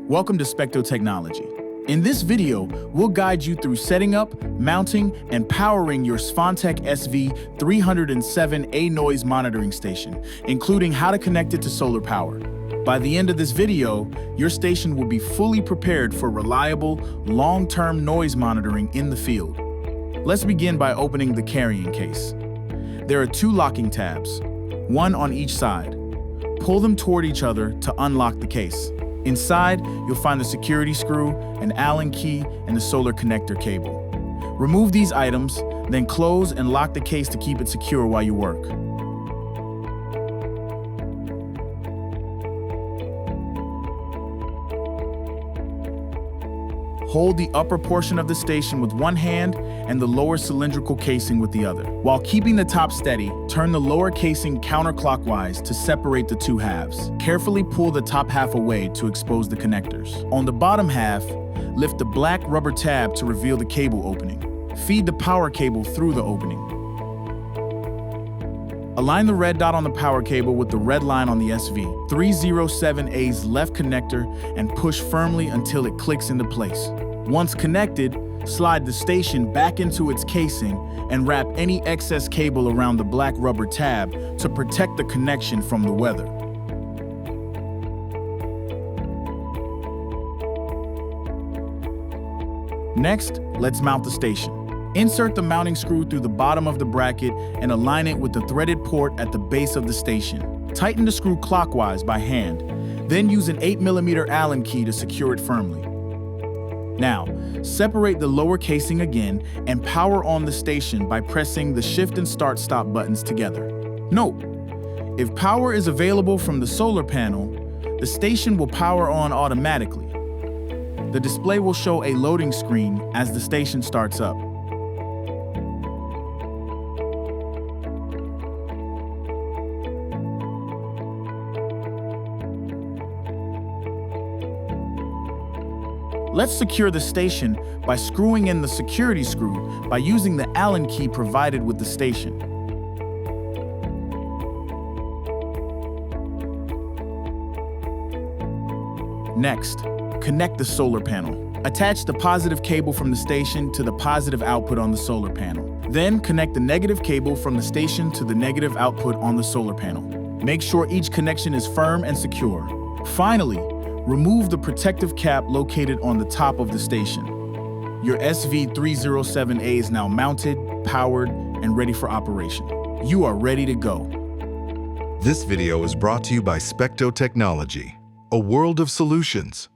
Welcome to Specto Technology. In this video, we'll guide you through setting up, mounting, and powering your Svantek SV307A noise monitoring station, including how to connect it to solar power. By the end of this video, your station will be fully prepared for reliable, long-term noise monitoring in the field. Let's begin by opening the carrying case. There are two locking tabs, one on each side. Pull them toward each other to unlock the case. Inside, you'll find the security screw, an Allen key, and the solar connector cable. Remove these items, then close and lock the case to keep it secure while you work. Hold the upper portion of the station with one hand and the lower cylindrical casing with the other. While keeping the top steady, turn the lower casing counterclockwise to separate the two halves. Carefully pull the top half away to expose the connectors. On the bottom half, lift the black rubber tab to reveal the cable opening. Feed the power cable through the opening. Align the red dot on the power cable with the red line on the SV307A's left connector and push firmly until it clicks into place. Once connected, slide the station back into its casing and wrap any excess cable around the black rubber tab to protect the connection from the weather. Next, let's mount the station. Insert the mounting screw through the bottom of the bracket and align it with the threaded port at the base of the station. Tighten the screw clockwise by hand, then use an 8mm Allen key to secure it firmly. Now, separate the lower casing again and power on the station by pressing the shift and start-stop buttons together. Note, if power is available from the solar panel, the station will power on automatically. The display will show a loading screen as the station starts up. Let's secure the station by screwing in the security screw by using the Allen key provided with the station. Next, connect the solar panel. Attach the positive cable from the station to the positive output on the solar panel. Then connect the negative cable from the station to the negative output on the solar panel. Make sure each connection is firm and secure. Finally, remove the protective cap located on the top of the station. Your SV307A is now mounted, powered, and ready for operation. You are ready to go. This video is brought to you by Specto Technology, a world of solutions.